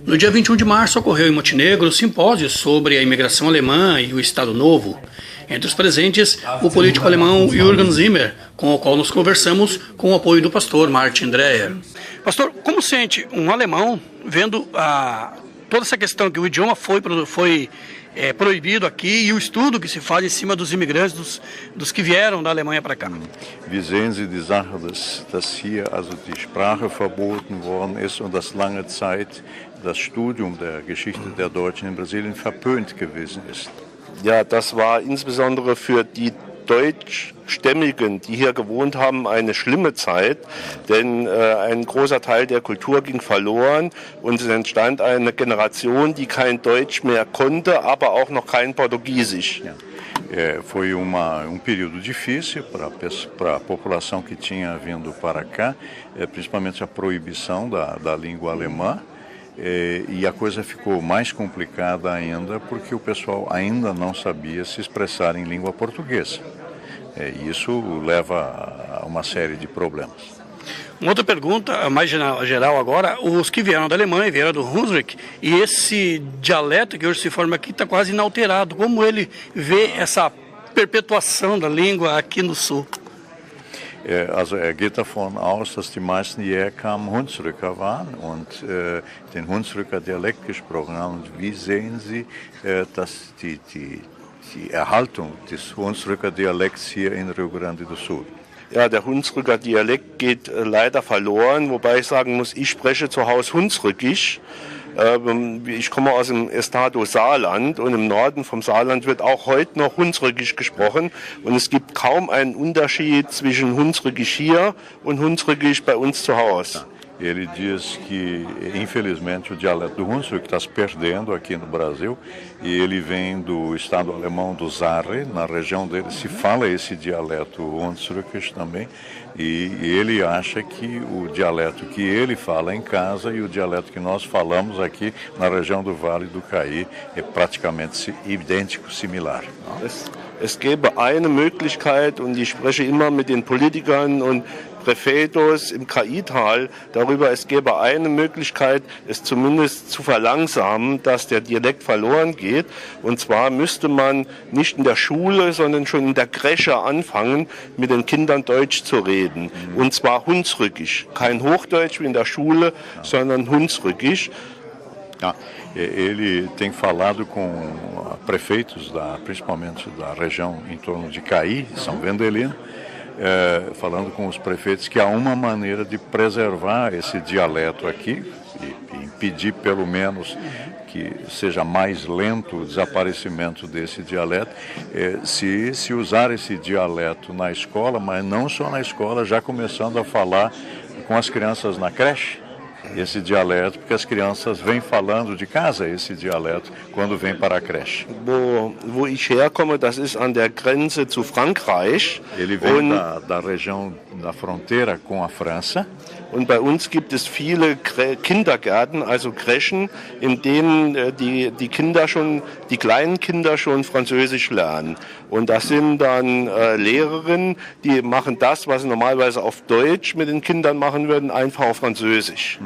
No dia 21 de março ocorreu em Montenegro o simpósio sobre a imigração alemã e o Estado Novo. Entre os presentes, o político alemão Jürgen Zimmer, com o qual nos conversamos com o apoio do pastor Martin Dreyer. Pastor, como sente um alemão vendo toda essa questão que o idioma foi proibido aqui e o estudo que se faz em cima dos imigrantes, dos que vieram da Alemanha para cá? Wie sehen Sie die Sache, dass hier also die Sprache verboten worden ist und dass lange Zeit das Studium der Geschichte der Deutschen in Brasilien verpönt gewesen ist? Ja, das war insbesondere für die Deutschstämmigen, die hier gewohnt haben, eine schlimme Zeit, denn ein großer Teil der Kultur ging verloren und es entstand eine Generation, die kein Deutsch mehr konnte, aber auch noch kein Portugiesisch. Foi período difícil para a população que tinha vindo para cá, principalmente a proibição da língua alemã. E a coisa ficou mais complicada ainda porque o pessoal ainda não sabia se expressar em língua portuguesa. E isso leva a uma série de problemas. Uma outra pergunta, mais geral agora, os que vieram da Alemanha, vieram do Hunsrück, e esse dialeto que hoje se forma aqui está quase inalterado. Como ele vê essa perpetuação da língua aqui no Sul? Also geht davon aus, dass die meisten hierher kamen Hunsrücker waren und den Hunsrücker Dialekt gesprochen haben. Und wie sehen Sie, dass die Erhaltung des Hunsrücker Dialekts hier in Rio Grande do Sul? Ja, der Hunsrücker Dialekt geht leider verloren, wobei ich sagen muss, ich spreche zu Hause Hunsrückisch. Ich komme aus dem Estado Saarland und im Norden vom Saarland wird auch heute noch Hunsrückisch gesprochen und es gibt kaum einen Unterschied zwischen Hunsrückisch hier und Hunsrückisch bei uns zu Hause. Ele diz que, infelizmente, o dialeto do Hunsrück está se perdendo aqui no Brasil e ele vem do estado alemão do Saarland, na região dele se fala esse dialeto Hunsrückisch também, e ele acha que o dialeto que ele fala em casa e o dialeto que nós falamos aqui na região do Vale do Caí é praticamente idêntico, similar. Es gäbe eine Möglichkeit, und ich spreche immer mit den Politikern und Präfetos im KI-Tal darüber, es gäbe eine Möglichkeit, es zumindest zu verlangsamen, dass der Dialekt verloren geht. Und zwar müsste man nicht in der Schule, sondern schon in der Creche anfangen, mit den Kindern Deutsch zu reden. Und zwar Hunsrückisch. Kein Hochdeutsch wie in der Schule, sondern Hunsrückisch. Ele tem falado com prefeitos, principalmente da região em torno de Caí, São Vendelino, falando com os prefeitos que há uma maneira de preservar esse dialeto aqui e impedir pelo menos que seja mais lento o desaparecimento desse dialeto, se usar esse dialeto na escola, mas não só na escola, já começando a falar com as crianças na creche, esse dialeto, porque as crianças vêm falando de casa esse dialeto quando vêm para a creche. Wo ich herkomme, das ist an der Grenze zu Frankreich. Ele vem da região da fronteira com a França. Und bei uns gibt es viele Kindergärten, also Crechen, in denen die kleinen Kinder schon Französisch lernen. Und das sind dann Lehrerinnen, die machen das, was sie normalerweise auf Deutsch mit den Kindern machen würden, einfach auf Französisch.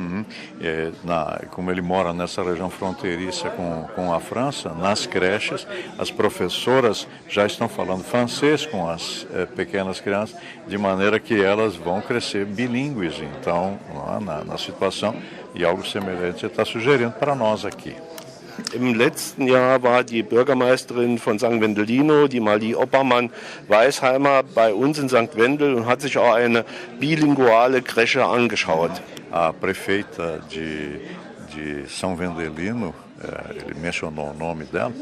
Como ele mora nessa região fronteiriça com a França, nas creches, as professoras já estão falando francês com as pequenas crianças, de maneira que elas vão crescer bilíngues, então, na situação, e algo semelhante está sugerindo para nós aqui. Im letzten Jahr war die Bürgermeisterin von St. Vendelino, die Marlie Oppermann-Weisheimer, bei uns in St. Wendel und hat sich auch eine bilinguale Creche angeschaut. A prefeita de São Vendelino, ele mencionou o nome dela,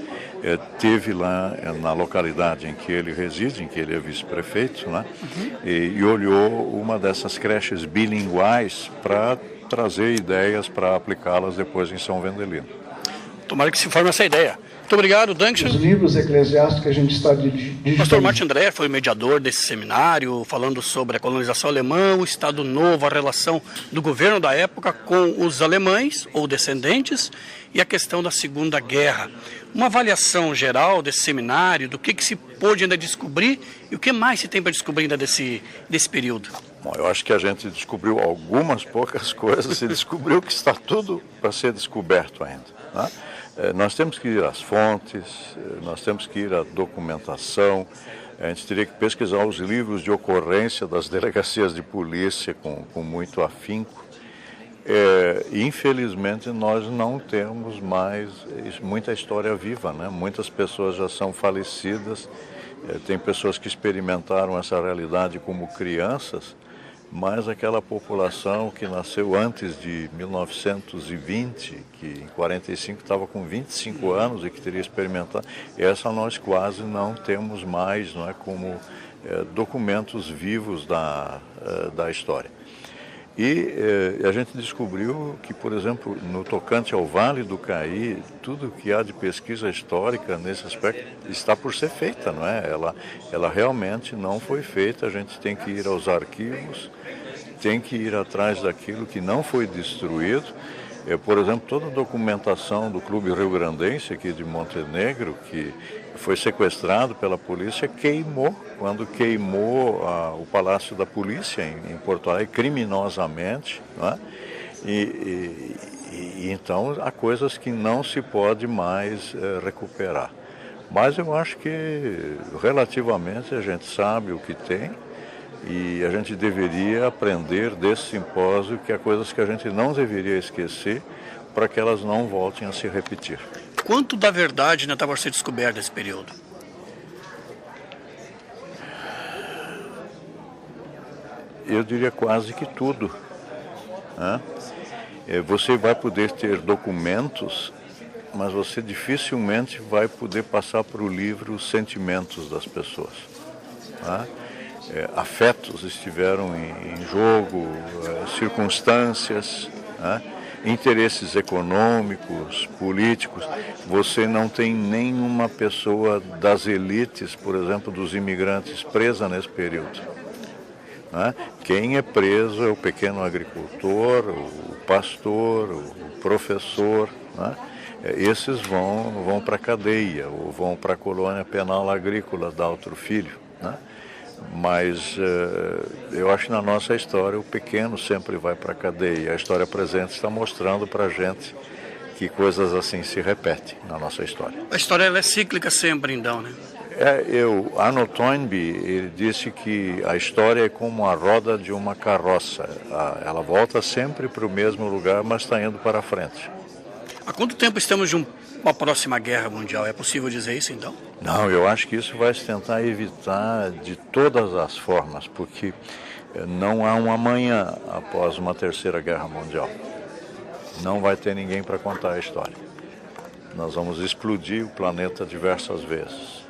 teve lá na localidade em que ele reside, em que ele é vice-prefeito, né? E olhou uma dessas creches bilinguais para trazer ideias para aplicá-las depois em São Vendelino. Tomara que se forme essa ideia. Muito obrigado, Duncan. Os livros eclesiásticos que a gente está digitando. O pastor Martin Dreyer foi o mediador desse seminário, falando sobre a colonização alemã, o Estado Novo, a relação do governo da época com os alemães ou descendentes e a questão da Segunda Guerra. Uma avaliação geral desse seminário, do que se pôde ainda descobrir e o que mais se tem para descobrir ainda desse período. Bom, eu acho que a gente descobriu algumas poucas coisas e descobriu que está tudo para ser descoberto ainda, né? Nós temos que ir às fontes, nós temos que ir à documentação, a gente teria que pesquisar os livros de ocorrência das delegacias de polícia com muito afinco. Infelizmente, nós não temos mais muita história viva, né? Muitas pessoas já são falecidas, tem pessoas que experimentaram essa realidade como crianças, mas aquela população que nasceu antes de 1920, que em 45 estava com 25 anos e que teria experimentado, essa nós quase não temos mais, não é, como documentos vivos da história. E a gente descobriu que, por exemplo, no tocante ao Vale do Caí, tudo que há de pesquisa histórica nesse aspecto está por ser feita, não é? Ela realmente não foi feita, a gente tem que ir aos arquivos, tem que ir atrás daquilo que não foi destruído. Por exemplo, toda a documentação do Clube Rio Grandense aqui de Montenegro, que foi sequestrado pela polícia, queimou, quando queimou o Palácio da Polícia em Porto Alegre, criminosamente, não é? E então há coisas que não se pode mais recuperar. Mas eu acho que relativamente a gente sabe o que tem e a gente deveria aprender desse simpósio que há coisas que a gente não deveria esquecer para que elas não voltem a se repetir. Quanto da verdade ainda estava a ser descoberta nesse período? Eu diria quase que tudo, né? Você vai poder ter documentos, mas você dificilmente vai poder passar para o livro os sentimentos das pessoas, né? Afetos estiveram em jogo, circunstâncias, né? Interesses econômicos, políticos. Você não tem nenhuma pessoa das elites, por exemplo, dos imigrantes, presa nesse período, né? Quem é preso é o pequeno agricultor, o pastor, o professor, né? Esses vão para a cadeia ou vão para a colônia penal agrícola da Altro Filho, né? Mas eu acho que na nossa história o pequeno sempre vai para a cadeia. A história presente está mostrando para a gente que coisas assim se repetem na nossa história. A história ela é cíclica sempre, então, né? Arnold Toynbee, ele disse que a história é como a roda de uma carroça. Ela volta sempre para o mesmo lugar, mas está indo para frente. Há quanto tempo estamos de uma próxima guerra mundial? É possível dizer isso, então? Não, eu acho que isso vai se tentar evitar de todas as formas, porque não há um amanhã após uma terceira guerra mundial. Não vai ter ninguém para contar a história. Nós vamos explodir o planeta diversas vezes,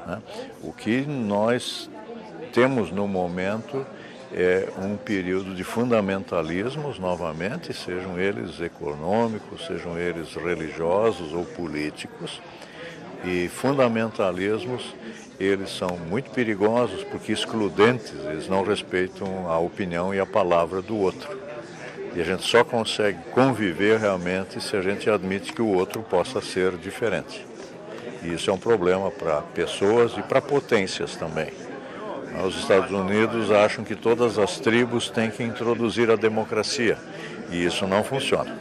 né? O que nós temos no momento é um período de fundamentalismos novamente, sejam eles econômicos, sejam eles religiosos ou políticos. E fundamentalismos, eles são muito perigosos porque excludentes, eles não respeitam a opinião e a palavra do outro. E a gente só consegue conviver realmente se a gente admite que o outro possa ser diferente. E isso é um problema para pessoas e para potências também. Os Estados Unidos acham que todas as tribos têm que introduzir a democracia, e isso não funciona.